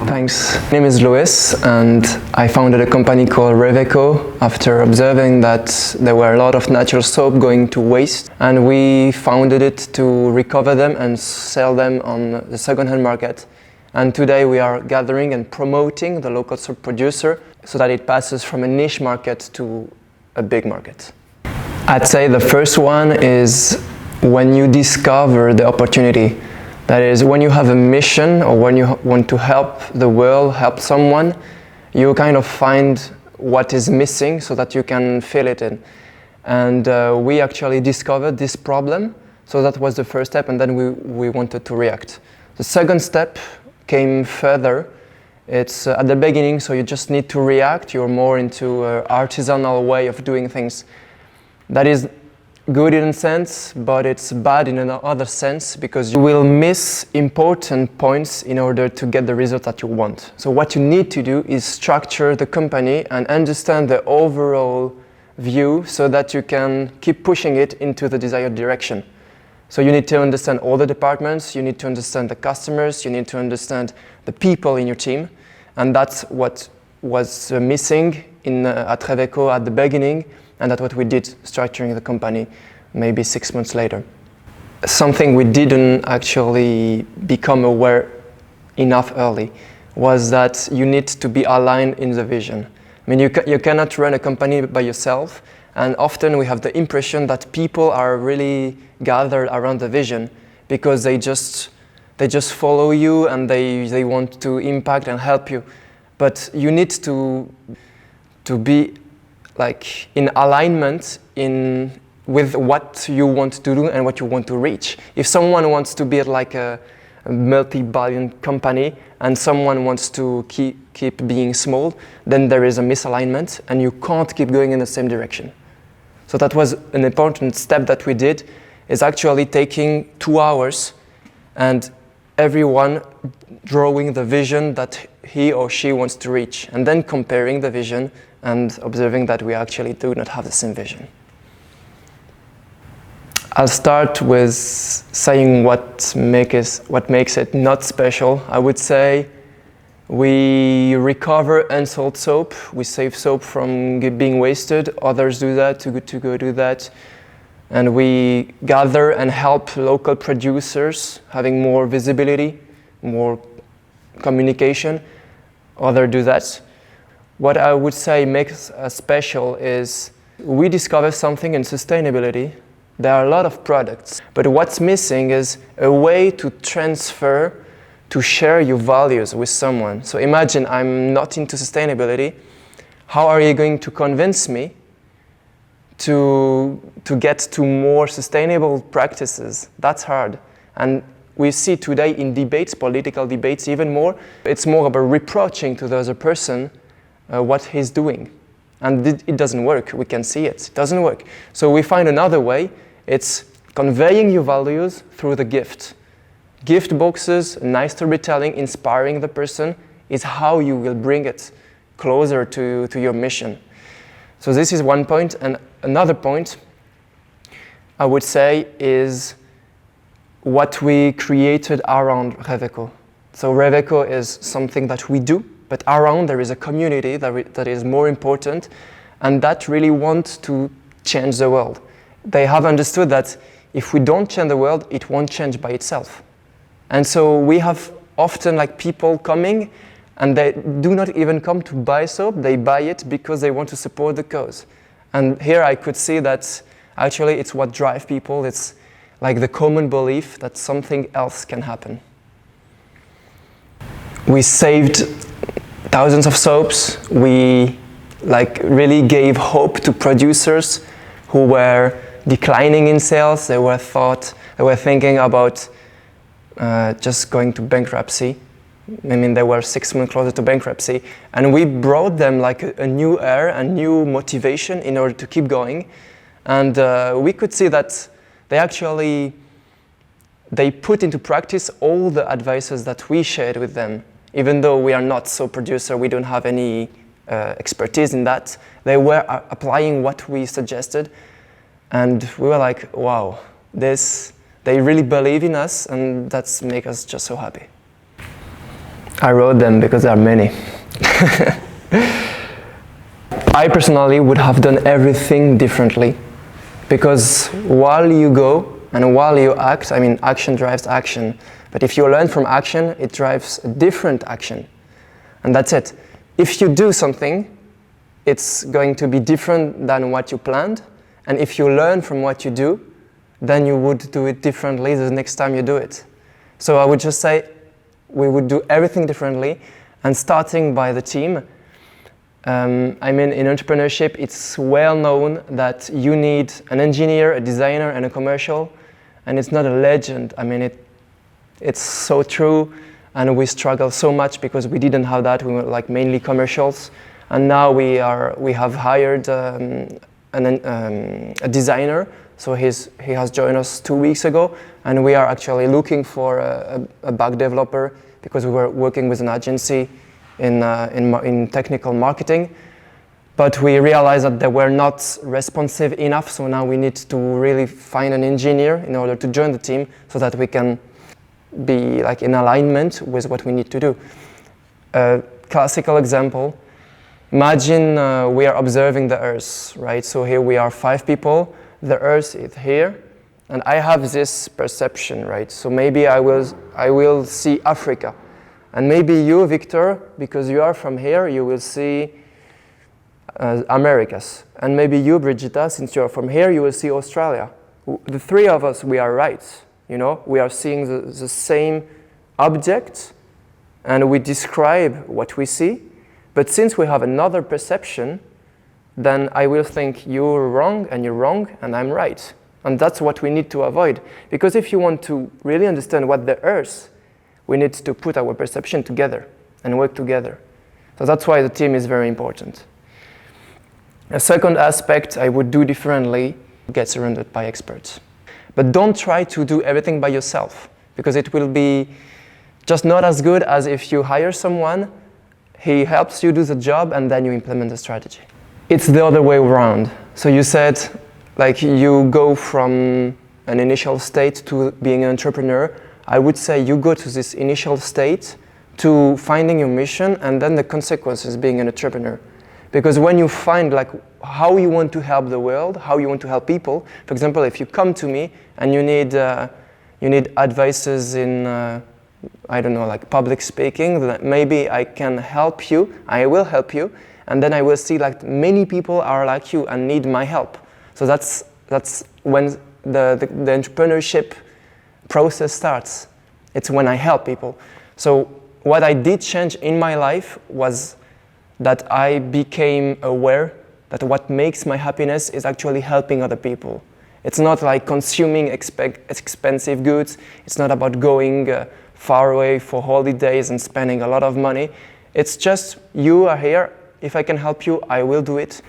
Thanks. My name is Louis and I founded a company called Reveco after observing that there were a lot of natural soap going to waste, and we founded it to recover them and sell them on the second-hand market. And today we are gathering and promoting the local soap producer so that it passes from a niche market to a big market. I'd say the first one is when you discover the opportunity. That is, when you have a mission or when you want to help the world, help someone, you kind of find what is missing so that you can fill it in. And we actually discovered this problem, so that was the first step, and then we wanted to react. The second step came further. It's at the beginning, so you just need to react. You're more into an artisanal way of doing things. That is good in a sense, but it's bad in another sense, because you will miss important points in order to get the result that you want. So what you need to do is structure the company and understand the overall view so that you can keep pushing it into the desired direction. So you need to understand all the departments, you need to understand the customers, you need to understand the people in your team, and that's what was missing at Reveco at the beginning. And that's what we did, structuring the company maybe 6 months later. Something we didn't actually become aware enough early was that you need to be aligned in the vision. I mean, you cannot run a company by yourself, and often we have the impression that people are really gathered around the vision because they just follow you and they want to impact and help you. But you need to be like in alignment with what you want to do and what you want to reach. If someone wants to be like a multi-billion company and someone wants to keep being small, then there is a misalignment and you can't keep going in the same direction. So that was an important step that we did, is actually taking 2 hours and everyone drawing the vision that he or she wants to reach, and then comparing the vision and observing that we actually do not have the same vision. I'll start with saying what makes it not special. I would say we recover unsold soap. We save soap from being wasted. Others do that, too good to go do that. And we gather and help local producers having more visibility, more communication. Others do that. What I would say makes us special is we discover something in sustainability. There are a lot of products, but what's missing is a way to transfer, to share your values with someone. So imagine I'm not into sustainability. How are you going to convince me to get to more sustainable practices? That's hard. And we see today in debates, political debates even more, it's more about reproaching to the other person what he's doing. And it doesn't work. We can see it. It doesn't work. So we find another way. It's conveying your values through the gift. Gift boxes, nice storytelling, inspiring the person is how you will bring it closer to your mission. So this is one point. And another point I would say is what we created around Reveco. So Reveco is something that we do, but around there is a community that is more important and that really wants to change the world. They have understood that if we don't change the world, it won't change by itself. And so we have often like people coming and they do not even come to buy soap, they buy it because they want to support the cause. And here I could see that actually it's what drives people. It's like the common belief that something else can happen. We saved thousands of soaps. We really gave hope to producers who were declining in sales. They were thinking about just going to bankruptcy. I mean, they were 6 months closer to bankruptcy. And we brought them like a new air, a new motivation in order to keep going. And we could see that they put into practice all the advices that we shared with them. Even though we are not soap producer, we don't have any expertise in that. They were applying what we suggested. And we were like, wow, they really believe in us, and that's make us just so happy. I wrote them because there are many. I personally would have done everything differently, because while you go and while you act, I mean, action drives action, but if you learn from action, it drives a different action. And that's it. If you do something, it's going to be different than what you planned, and if you learn from what you do, then you would do it differently the next time you do it. So I would just say we would do everything differently, and starting by the team. I mean, in entrepreneurship, it's well known that you need an engineer, a designer, and a commercial, and it's not a legend. I mean, it's so true, and we struggle so much because we didn't have that. We were like mainly commercials, and now we have hired a designer. So he has joined us 2 weeks ago, and we are actually looking for a back developer, because we were working with an agency in technical marketing, but we realized that they were not responsive enough. So now we need to really find an engineer in order to join the team, so that we can be like in alignment with what we need to do. A classical example: imagine we are observing the Earth, right? So here we are 5 people. The Earth is here, and I have this perception, right? So maybe I will see Africa, and maybe you, Victor, because you are from here, you will see Americas, and maybe you, Brigitta, since you are from here, you will see Australia. The 3 of us, we are right, you know? We are seeing the same object, and we describe what we see, but since we have another perception, then I will think you're wrong and I'm right. And that's what we need to avoid. Because if you want to really understand what the Earth, we need to put our perception together and work together. So that's why the team is very important. A second aspect I would do differently: get surrounded by experts. But don't try to do everything by yourself, because it will be just not as good as if you hire someone, he helps you do the job, and then you implement the strategy. It's the other way around. So you said, like, you go from an initial state to being an entrepreneur. I would say you go to this initial state to finding your mission, and then the consequences being an entrepreneur. Because when you find like how you want to help the world, how you want to help people, for example, if you come to me and you need advices in I don't know, like public speaking, then maybe I can help you. I will help you. And then I will see like many people are like you and need my help. So that's when the entrepreneurship process starts. It's when I help people. So what I did change in my life was that I became aware that what makes my happiness is actually helping other people. It's not like consuming expensive goods. It's not about going far away for holidays and spending a lot of money. It's just, you are here. If I can help you, I will do it.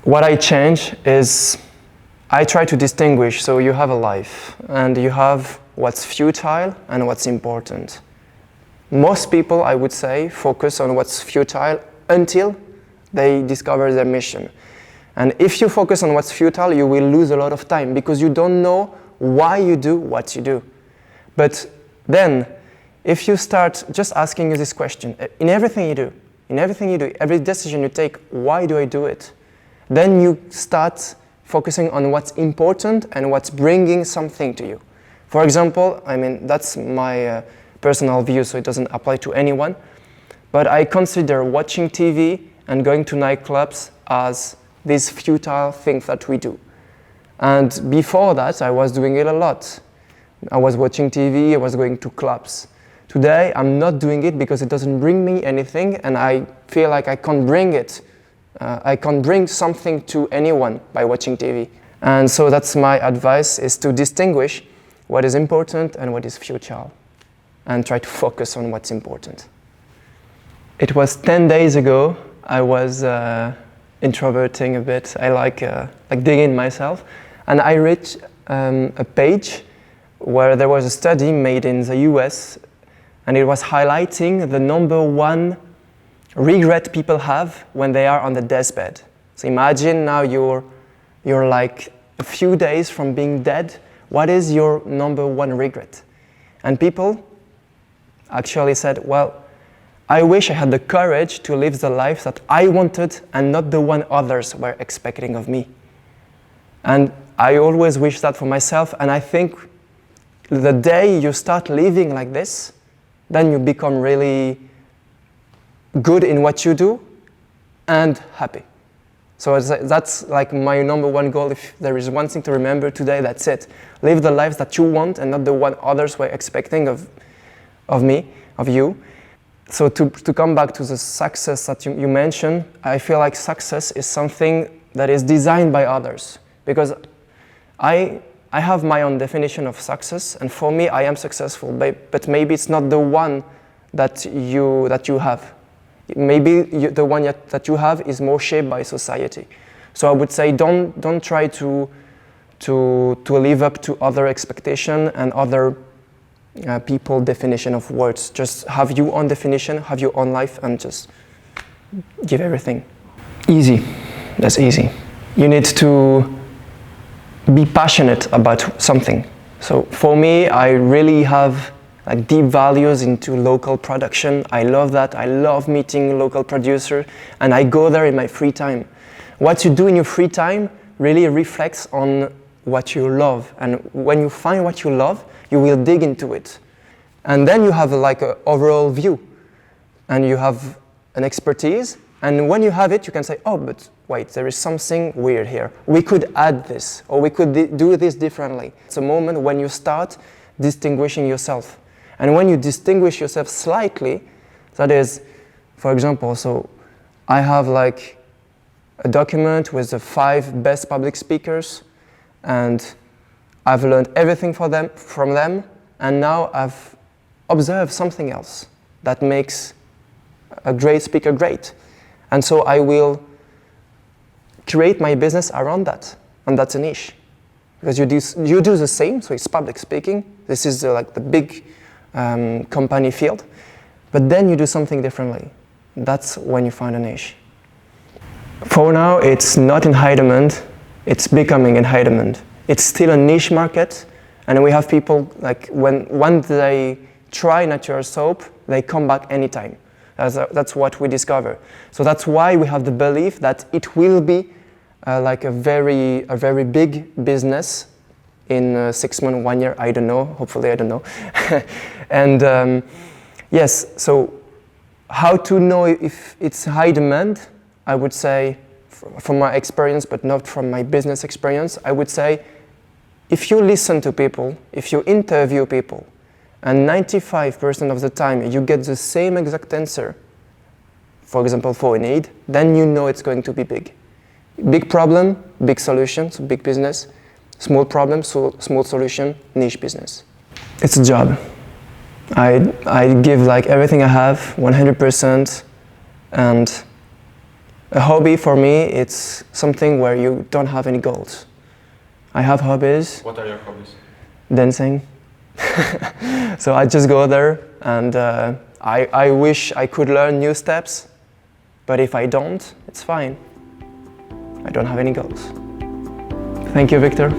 What I change is I try to distinguish. So you have a life, and you have what's futile and what's important. Most people, I would say, focus on what's futile until they discover their mission. And if you focus on what's futile, you will lose a lot of time, because you don't know why you do what you do. But then, if you start just asking you this question, in everything you do, every decision you take, why do I do it? Then you start focusing on what's important and what's bringing something to you. For example, I mean, that's my personal view, so it doesn't apply to anyone, but I consider watching TV and going to nightclubs as this futile thing that we do. And before that, I was doing it a lot. I was watching TV, I was going to clubs. Today, I'm not doing it because it doesn't bring me anything, and I feel like I can't bring it. I can't bring something to anyone by watching TV. And so that's my advice, is to distinguish what is important and what is futile, and try to focus on what's important. It was 10 days ago. I was introverting a bit. I like digging myself. And I reached a page where there was a study made in the US, and it was highlighting the #1 regret people have when they are on the deathbed. So imagine now you're like a few days from being dead. What is your #1 regret? And people actually said, well, I wish I had the courage to live the life that I wanted and not the one others were expecting of me. And I always wish that for myself, and I think the day you start living like this, then you become really good in what you do and happy. So that's like my number one goal. If there is one thing to remember today, that's it. Live the life that you want and not the one others were expecting of me, of you. So to come back to the success that you mentioned, I feel like success is something that is designed by others. Because I have my own definition of success, and for me, I am successful, but maybe it's not the one that you have. Maybe the one that you have is more shaped by society. So I would say don't try to live up to other expectation and other people definition of words. Just have your own definition, have your own life, and just give everything. Easy. That's easy. You need to be passionate about something. So for me, I really have like deep values into local production. I love that. I love meeting local producers, and I go there in my free time. What you do in your free time really reflects on what you love, and when you find what you love, you will dig into it, and then you have like an overall view, and you have an expertise, and when you have it, you can say, oh, but wait, there is something weird here. We could add this, or we could do this differently. It's a moment when you start distinguishing yourself. And when you distinguish yourself slightly, that is, for example, so I have like a document with the 5 best public speakers, and I've learned everything from them, and now I've observed something else that makes a great speaker great. And so I will create my business around that, and that's a niche. Because you do the same, so it's public speaking. This is like the big company field, but then you do something differently. That's when you find a niche. For now, it's not in high demand, it's becoming in high demand. It's still a niche market, and we have people like once they try natural soap, they come back anytime. That's what we discover. So that's why we have the belief that it will be like a very big business in 6 months, 1 year, I don't know, hopefully I don't know. And yes, so how to know if it's high demand? I would say, from my experience, but not from my business experience, I would say, if you listen to people, if you interview people, and 95% of the time you get the same exact answer, for example, for a need, then you know it's going to be big. Big problem, big solution, so big business. Small problem, so small solution, niche business. It's a job. I give like everything I have, 100%, and a hobby for me, it's something where you don't have any goals. I have hobbies. What are your hobbies? Dancing. So I just go there, and I wish I could learn new steps, but if I don't, it's fine. I don't have any goals. Thank you, Victor.